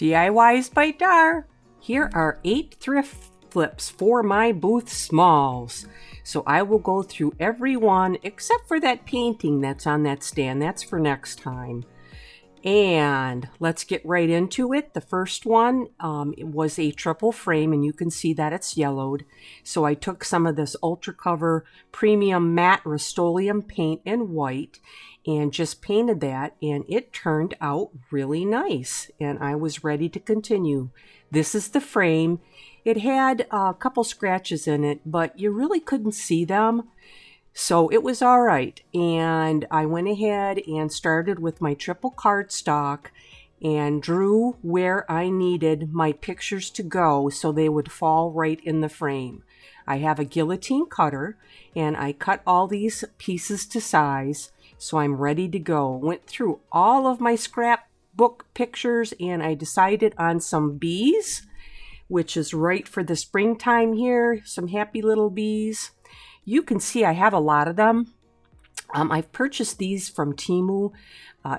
Diys-by-dar. Here are 8 thrift flips for my booth smalls. So I will go through every one except for that painting that's on that stand. That's for next time. And let's get right into it. The first one it was a triple frame, and you can see that it's yellowed. So I took some of this Ultra Cover Premium Matte Rust-Oleum paint in white and just painted that, and it turned out really nice, and I was ready to continue. This is the frame. It had a couple scratches in it, but you really couldn't see them. So it was all right, and I went ahead and started with my triple cardstock and drew where I needed my pictures to go so they would fall right in the frame. I have a guillotine cutter, and I cut all these pieces to size, so I'm ready to go. Went through all of my scrapbook pictures, and I decided on some bees, which is right for the springtime here, some happy little bees. You can see I have a lot of them. I've purchased these from Temu,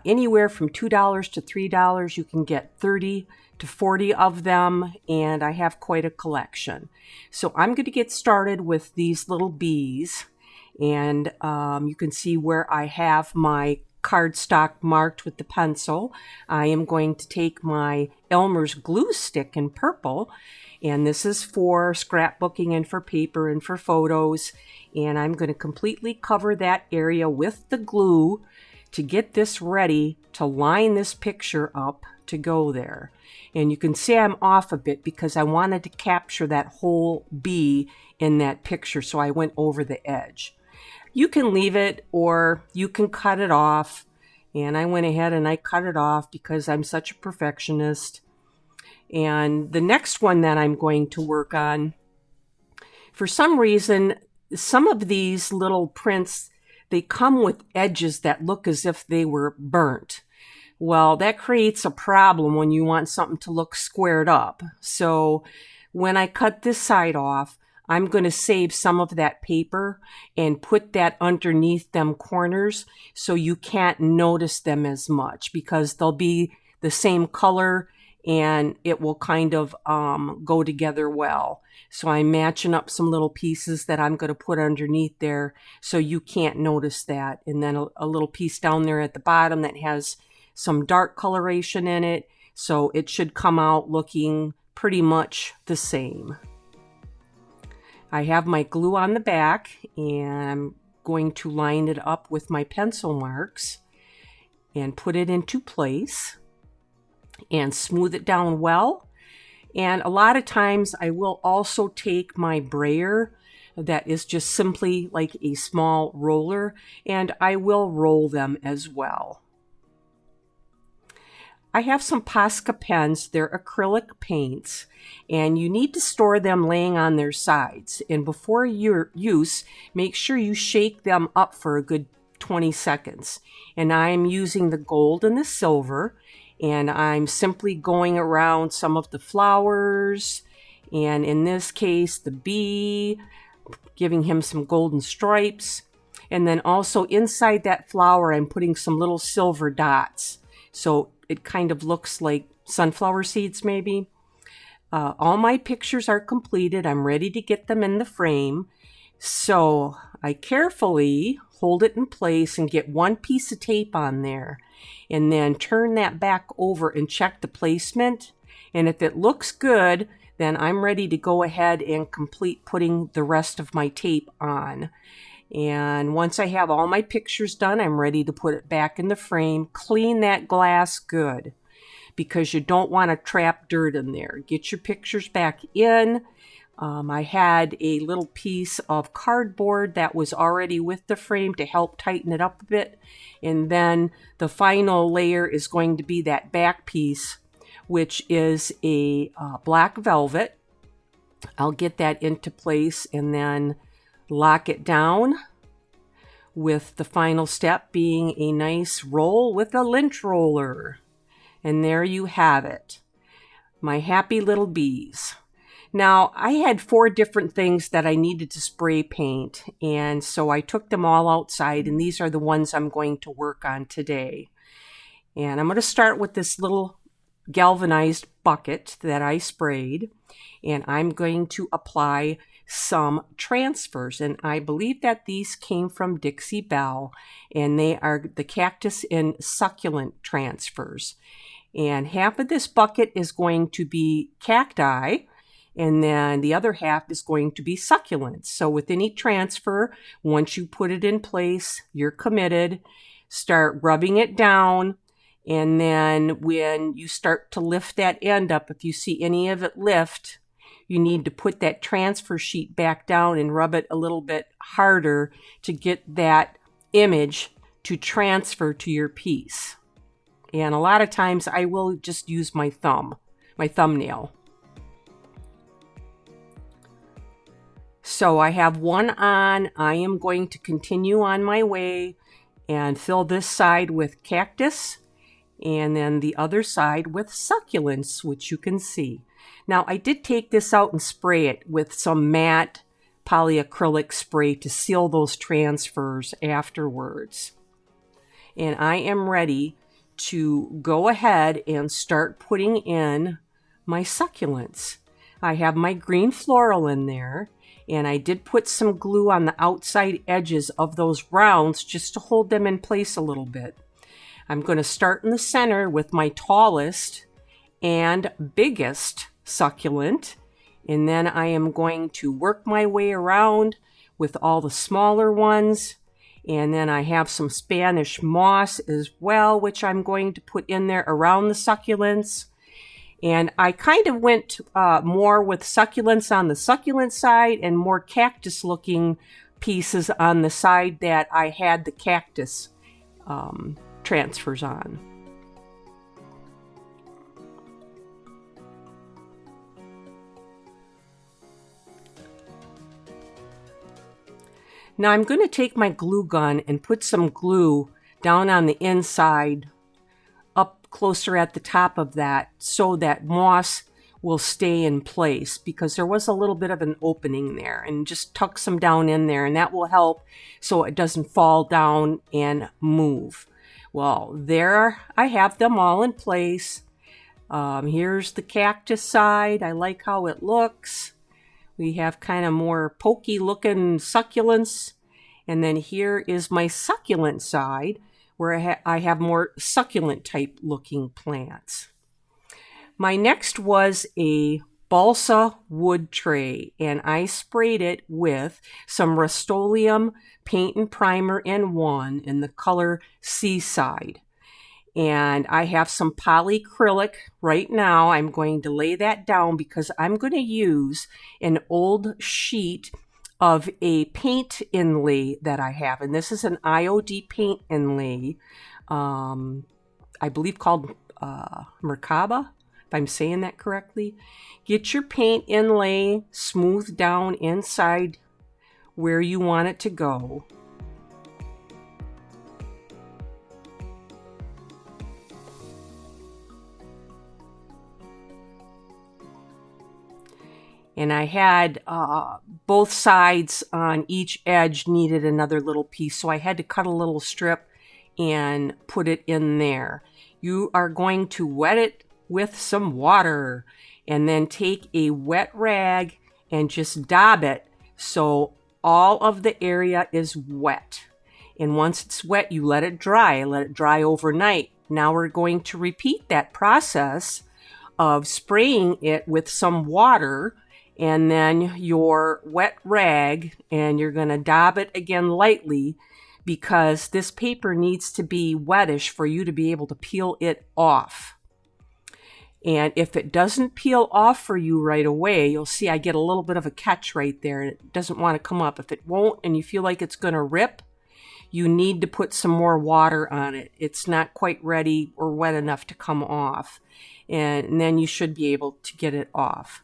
anywhere from $2 to $3. You can get 30 to 40 of them, and I have quite a collection. So I'm going to get started with these little bees, and you can see where I have my cardstock marked with the pencil. I am going to take my Elmer's glue stick in purple, and this is for scrapbooking and for paper and for photos. And I'm going to completely cover that area with the glue to get this ready to line this picture up to go there. And you can see I'm off a bit because I wanted to capture that whole bee in that picture, so I went over the edge. You can leave it or you can cut it off. And I went ahead and I cut it off because I'm such a perfectionist. And the next one that I'm going to work on, for some reason, some of these little prints, they come with edges that look as if they were burnt. Well, that creates a problem when you want something to look squared up. So when I cut this side off, I'm going to save some of that paper and put that underneath them corners so you can't notice them as much because they'll be the same color and it will kind of go together well. So I'm matching up some little pieces that I'm going to put underneath there so you can't notice that. And then a little piece down there at the bottom that has some dark coloration in it. So it should come out looking pretty much the same. I have my glue on the back, and I'm going to line it up with my pencil marks and put it into place and smooth it down well. And a lot of times I will also take my brayer that is just simply like a small roller, and I will roll them as well. I have some Posca pens. They're acrylic paints, and you need to store them laying on their sides. And before your use, make sure you shake them up for a good 20 seconds. And I'm using the gold and the silver, and I'm simply going around some of the flowers, and in this case, the bee, giving him some golden stripes. And then also inside that flower, I'm putting some little silver dots. So it kind of looks like sunflower seeds maybe. All my pictures are completed. I'm ready to get them in the frame. So I carefully hold it in place and get one piece of tape on there. And then turn that back over and check the placement. And if it looks good, then I'm ready to go ahead and complete putting the rest of my tape on. And once I have all my pictures done, I'm ready to put it back in the frame. Clean that glass good because you don't want to trap dirt in there. Get your pictures back in. I had a little piece of cardboard that was already with the frame to help tighten it up a bit. And then the final layer is going to be that back piece, which is a black velvet. I'll get that into place and then lock it down, with the final step being a nice roll with a lint roller. And there you have it, my happy little bees. Now, I had 4 different things that I needed to spray paint, and so I took them all outside, and these are the ones I'm going to work on today. And I'm going to start with this little galvanized bucket that I sprayed, and I'm going to apply some transfers. And I believe that these came from Dixie Belle, and they are the cactus and succulent transfers. And half of this bucket is going to be cacti, and then the other half is going to be succulents. So with any transfer, once you put it in place, you're committed. Start rubbing it down, and then when you start to lift that end up, if you see any of it lift, you need to put that transfer sheet back down and rub it a little bit harder to get that image to transfer to your piece. And a lot of times I will just use my thumbnail. So I have one on. I am going to continue on my way and fill this side with cactus and then the other side with succulents, which you can see. Now I did take this out and spray it with some matte polyacrylic spray to seal those transfers afterwards. And I am ready to go ahead and start putting in my succulents. I have my green floral in there, and I did put some glue on the outside edges of those rounds just to hold them in place a little bit. I'm going to start in the center with my tallest and biggest succulent, and then I am going to work my way around with all the smaller ones. And then I have some Spanish moss as well, which I'm going to put in there around the succulents. And I kind of went more with succulents on the succulent side and more cactus looking pieces on the side that I had the cactus transfers on. Now I'm going to take my glue gun and put some glue down on the inside, up closer at the top of that, so that moss will stay in place, because there was a little bit of an opening there, and just tuck some down in there, and that will help so it doesn't fall down and move. Well, there I have them all in place. Here's the cactus side. I like how it looks. We have kind of more pokey looking succulents. And then here is my succulent side, where I have more succulent type looking plants. My next was a balsa wood tray, and I sprayed it with some Rust-Oleum paint and primer N1 in the color Seaside. And I have some polyacrylic right now. I'm going to lay that down because I'm going to use an old sheet of a paint inlay that I have. And this is an IOD paint inlay, I believe called Merkaba, if I'm saying that correctly. Get your paint inlay smoothed down inside where you want it to go. And I had both sides on each edge needed another little piece, so I had to cut a little strip and put it in there. You are going to wet it with some water, and then take a wet rag and just dab it so all of the area is wet. And once it's wet, you let it dry overnight. Now we're going to repeat that process of spraying it with some water and then your wet rag, and you're going to dab it again lightly, because this paper needs to be wettish for you to be able to peel it off. And if it doesn't peel off for you right away, you'll see I get a little bit of a catch right there. It doesn't want to come up. If it won't and you feel like it's going to rip, you need to put some more water on it. It's not quite ready or wet enough to come off. And then you should be able to get it off.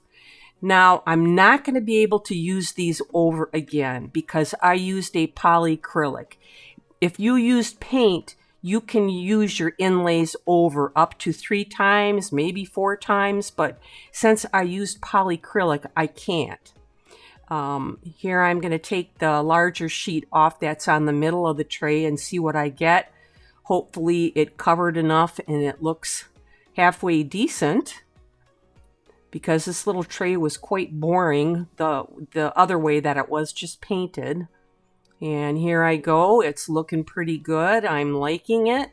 Now, I'm not going to be able to use these over again because I used a polyacrylic. If you used paint, you can use your inlays over up to 3 times, maybe 4 times, but since I used polyacrylic, I can't. Here I'm going to take the larger sheet off that's on the middle of the tray and see what I get. Hopefully it covered enough and it halfway decent, because this little tray was quite boring the other way that it was just painted. And here I go. It's looking pretty good. I'm liking it.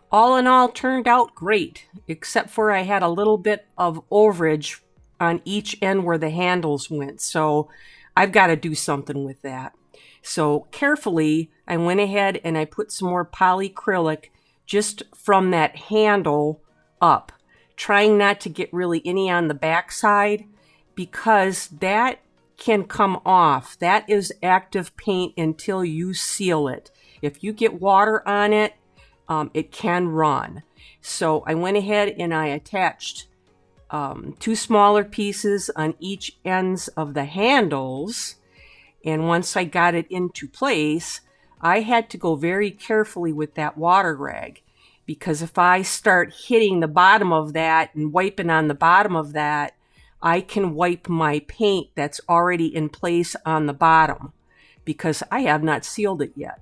All in all, turned out great, except for I had a little bit of overage on each end where the handles went. So I've got to do something with that. So carefully, I went ahead and I put some more polyacrylic just from that handle up, trying not to get really any on the back side, because that can come off. That is active paint until you seal it. If you get water on it, it can run. So I went ahead and I attached 2 smaller pieces on each ends of the handles. And once I got it into place, I had to go very carefully with that water rag, because if I start hitting the bottom of that and wiping on the bottom of that, I can wipe my paint that's already in place on the bottom, because I have not sealed it yet.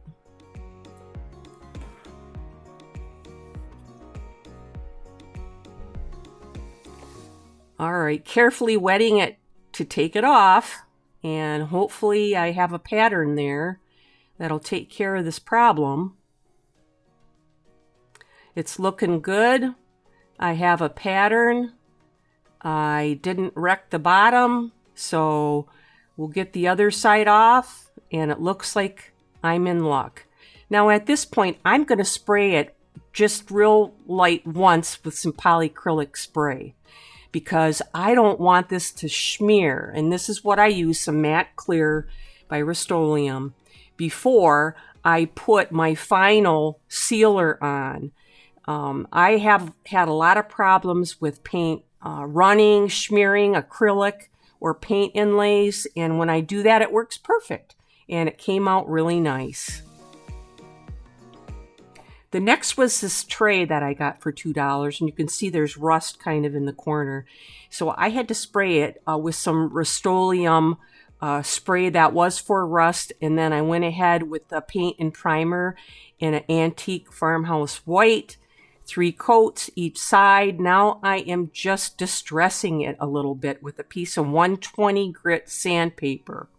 All right, carefully wetting it to take it off, and hopefully I have a pattern there that'll take care of this problem. It's looking good. I have a pattern. I didn't wreck the bottom, so we'll get the other side off, and it looks like I'm in luck. Now at this point, I'm going to spray it just real light once with some polyacrylic spray, because I don't want this to smear. And this is what I use, some matte clear by Rust-Oleum, before I put my final sealer on. I have had a lot of problems with paint running, smearing acrylic or paint inlays, and when I do that, it works perfect, and it came out really nice. The next was this tray that I got for $2, and you can see there's rust kind of in the corner. So I had to spray it with some Rust-Oleum spray that was for rust, and then I went ahead with the paint and primer in an antique farmhouse white, 3 coats each side. Now I am just distressing it a little bit with a piece of 120 grit sandpaper.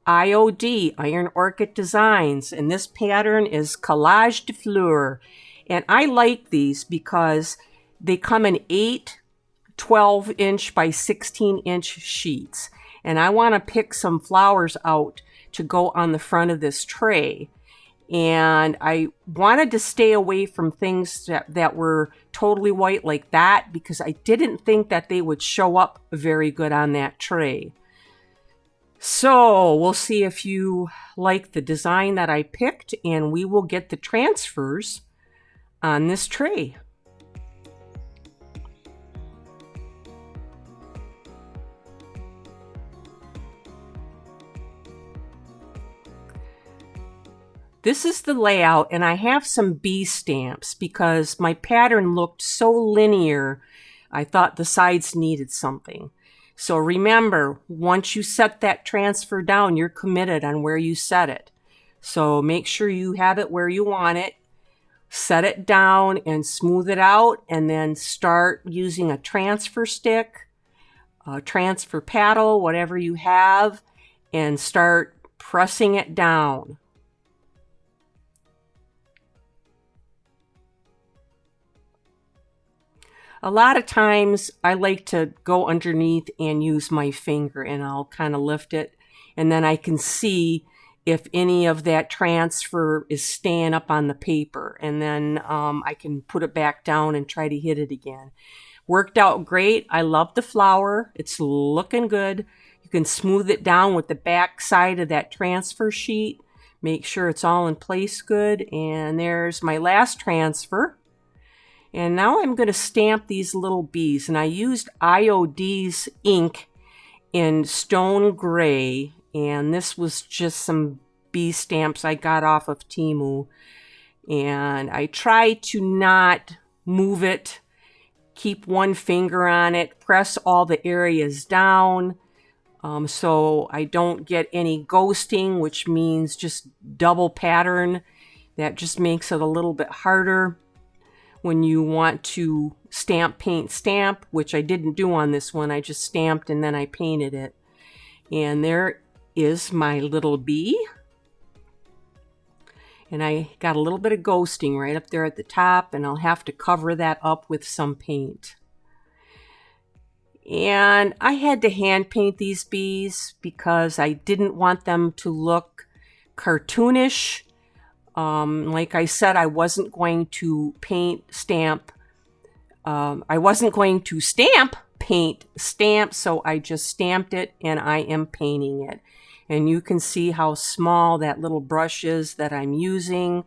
IOD, Iron Orchid Designs, and this pattern is Collage de Fleur. And I like these because they come in 8 12-inch by 16-inch sheets. And I want to pick some flowers out to go on the front of this tray. And I wanted to stay away from things that were totally white like that, because I didn't think that they would show up very good on that tray. So we'll see if you like the design that I picked, and we will get the transfers on this tray. This is the layout, and I have some B stamps because my pattern looked so linear. I thought the sides needed something. So remember, once you set that transfer down, you're committed on where you set it. So make sure you have it where you want it. Set it down and smooth it out, and then start using a transfer stick, a transfer paddle, whatever you have, and start pressing it down. A lot of times I like to go underneath and use my finger, and I'll kind of lift it, and then I can see if any of that transfer is staying up on the paper, and then I can put it back down and try to hit it again. Worked out great. I love the flower. It's looking good. You can smooth it down with the back side of that transfer sheet. Make sure it's all in place good. And there's my last transfer. And now I'm going to stamp these little bees. And I used IOD's ink in stone gray. And this was just some bee stamps I got off of Temu. And I try to not move it. Keep one finger on it. Press all the areas down. so I don't get any ghosting, which means just double pattern. That just makes it a little bit harder when you want to stamp, paint, stamp, which I didn't do on this one. I just stamped and then I painted it. And there is my little bee. And I got a little bit of ghosting right up there at the top, and I'll have to cover that up with some paint. And I had to hand paint these bees because I didn't want them to look cartoonish. Like I said, I wasn't going to paint, stamp. I wasn't going to stamp, paint, stamp, so I just stamped it and I am painting it. And you can see how small that little brush is that I'm using.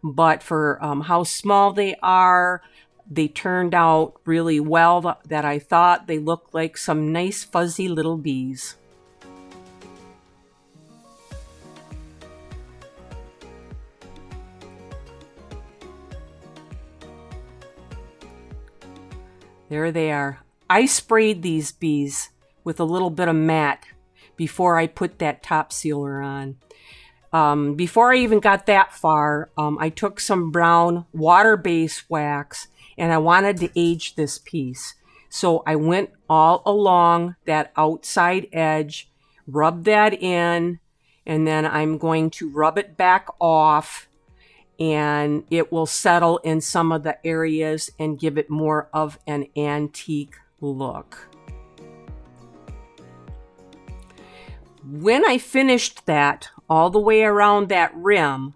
But for how small they are, they turned out really well that I thought they looked like some nice fuzzy little bees. There they are. I sprayed these bees with a little bit of matte before I put that top sealer on. Before I even got that far, I took some brown water-based wax and I wanted to age this piece. So I went all along that outside edge, rubbed that in, and then I'm going to rub it back off, and it will settle in some of the areas and give it more of an antique look. When I finished that all the way around that rim,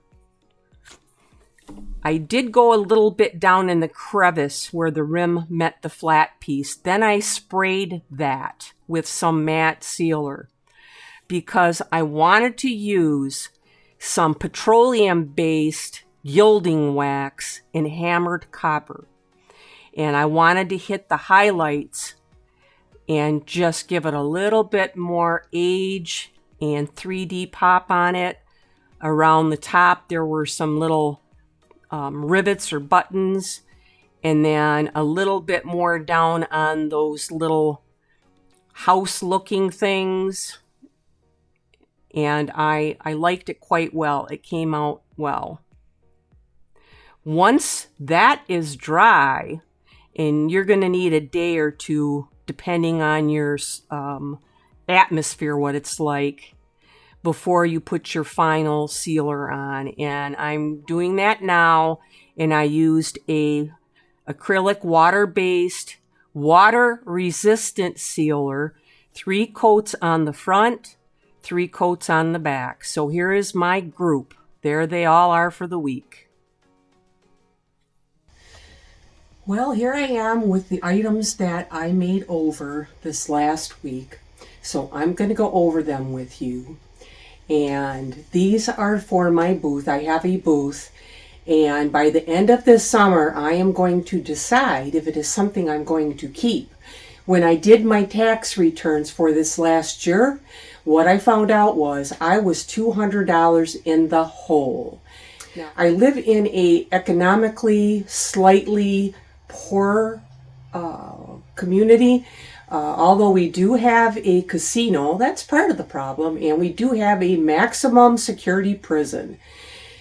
I did go a little bit down in the crevice where the rim met the flat piece. Then I sprayed that with some matte sealer because I wanted to use some petroleum-based gilding wax and hammered copper. And I wanted to hit the highlights and just give it a little bit more age and 3D pop on it. Around the top, there were some little rivets or buttons, and then a little bit more down on those little house-looking things. And I liked it quite well. It came out well. Once that is dry, and you're going to need a day or two, depending on your atmosphere, what it's like, before you put your final sealer on. And I'm doing that now, and I used a acrylic water-based, water-resistant sealer, 3 coats on the front, 3 coats on the back. So here is my group. There they all are for the week. Well, here I am with the items that I made over this last week. So I'm going to go over them with you. And these are for my booth. I have a booth. And by the end of this summer, I am going to decide if it is something I'm going to keep. When I did my tax returns for this last year, what I found out was I was $200 in the hole. Now, I live in a economically slightly poor community. Although we do have a casino, that's part of the problem, and we do have a maximum security prison.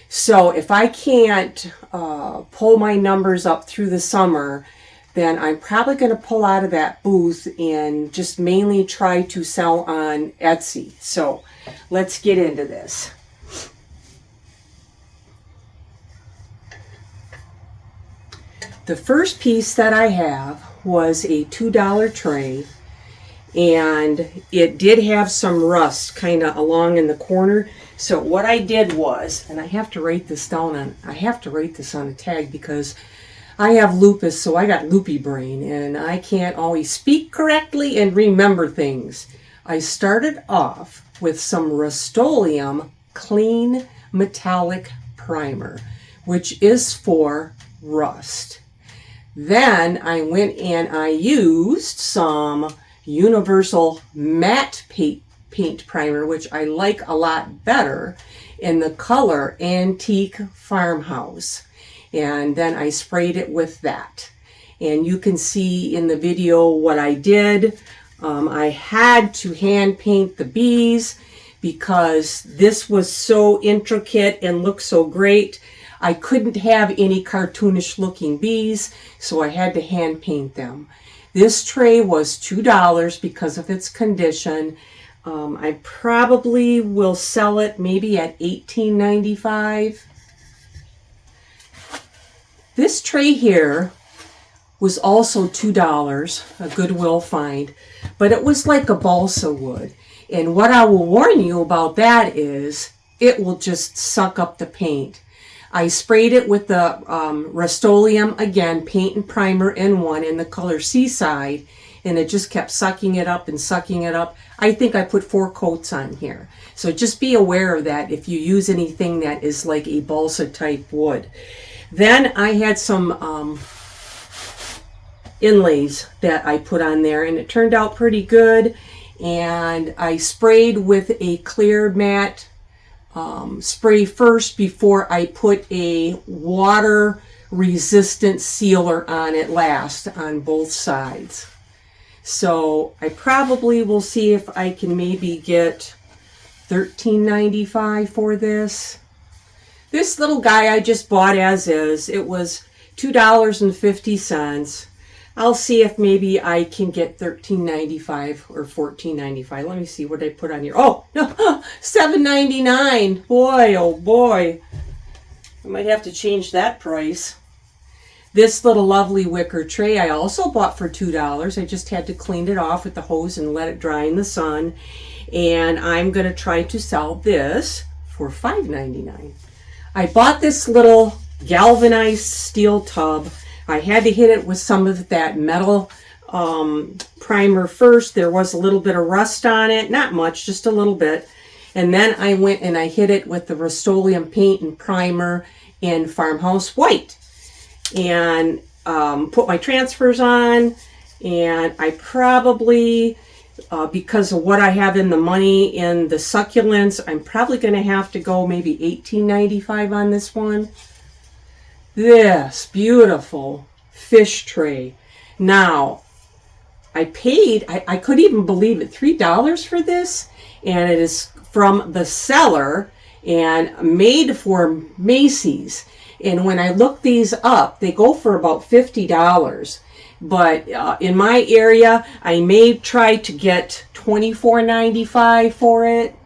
So if I can't pull my numbers up through the summer, then I'm probably going to pull out of that booth and just mainly try to sell on Etsy. So let's get into this. The first piece that I have was a $2 tray, and it did have some rust kind of along in the corner. So what I did was, and I have to write this down on, I have to write this on a tag because I have lupus, so I got loopy brain, and I can't always speak correctly and remember things. I started off with some Rust-Oleum Clean Metallic Primer, which is for rust. Then I went and I used some Universal Matte Paint Primer, which I like a lot better, in the color Antique Farmhouse. And then I sprayed it with that. And you can see in the video what I did. I had to hand paint the bees because this was so intricate and looked so great. I couldn't have any cartoonish looking bees, so I had to hand paint them. This tray was $2 because of its condition. I probably will sell it maybe at $18.95. This tray here was also $2, a Goodwill find, but it was like a balsa wood. And what I will warn you about that is it will just suck up the paint. I sprayed it with the Rust-Oleum, again, paint and primer in one in the color Seaside, and it just kept sucking it up and sucking it up. I think I put 4 coats on here. So just be aware of that if you use anything that is like a balsa type wood. Then I had some inlays that I put on there, and it turned out pretty good. And I sprayed with a clear matte spray first before I put a water resistant sealer on it last on both sides. So I probably will see if I can maybe get $13.95 for this. This little guy I just bought as is. It was $2.50. I'll see if maybe I can get $13.95 or $14.95. Let me see what I put on here. Oh, no, $7.99. Boy, oh boy. I might have to change that price. This little lovely wicker tray I also bought for $2. I just had to clean it off with the hose and let it dry in the sun. And I'm going to try to sell this for $5.99. I bought this little galvanized steel tub. I had to hit it with some of that metal primer first. There was a little bit of rust on it, not much, just a little bit. And then I went and I hit it with the Rust-Oleum paint and primer in Farmhouse White. And put my transfers on, and I probably, because of what I have in the money in the succulents, I'm probably going to have to go maybe $18.95 on this one. This beautiful fish tray. Now, I paid, I couldn't even believe it, $3 for this, and it is from the seller and made for Macy's. And when I look these up, they go for about $50. But in my area, I may try to get $24.95 for it.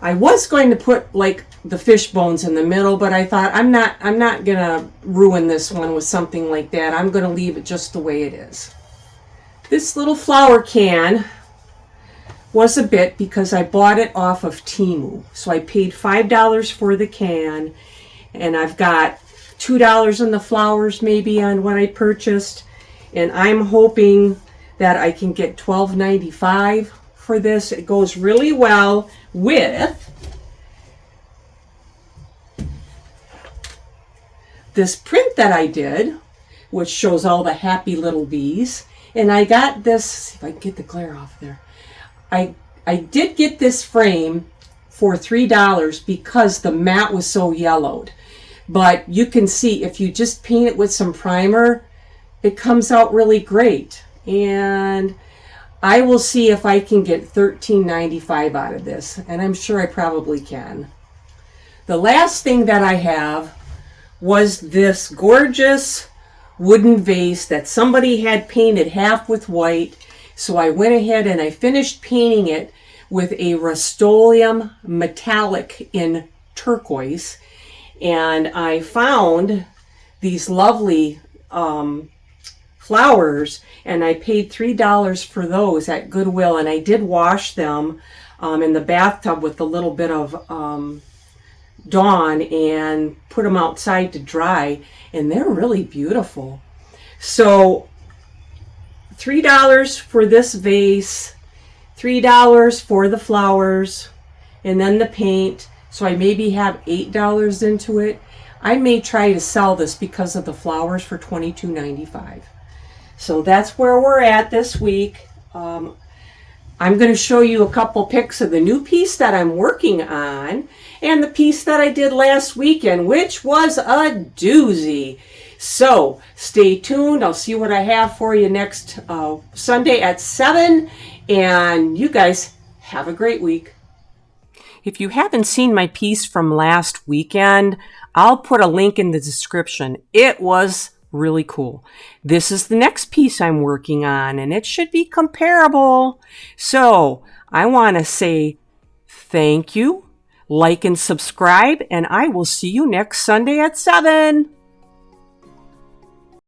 I was going to put like the fish bones in the middle, but I thought I'm not gonna ruin this one with something like that. I'm gonna leave it just the way it is. This little flower can was a bit because I bought it off of Temu. So I paid $5 for the can, and I've got $2 in the flowers maybe on what I purchased, and I'm hoping that I can get $12.95 for this. It goes really well with this print that I did, which shows all the happy little bees. And I got this, see if I can get the glare off there. I did get this frame for $3 because the mat was so yellowed. But you can see if you just paint it with some primer, it comes out really great. And I will see if I can get $13.95 out of this, and I'm sure I probably can. The last thing that I have was this gorgeous wooden vase that somebody had painted half with white. So I went ahead and I finished painting it with a Rust-Oleum metallic in turquoise. And I found these lovely flowers, and I paid $3 for those at Goodwill. And I did wash them in the bathtub with a little bit of Dawn and put them outside to dry, and they're really beautiful. So $3 for this vase, $3 for the flowers, and then the paint. So I maybe have $8 into it. I may try to sell this because of the flowers for $22.95. So that's where we're at this week. I'm going to show you a couple pics of the new piece that I'm working on and the piece that I did last weekend, which was a doozy. So stay tuned. I'll see what I have for you next Sunday at 7. And you guys have a great week. If you haven't seen my piece from last weekend, I'll put a link in the description. It was really cool. This is the next piece I'm working on, and it should be comparable. So I want to say thank you, like and subscribe, and I will see you next Sunday at 7.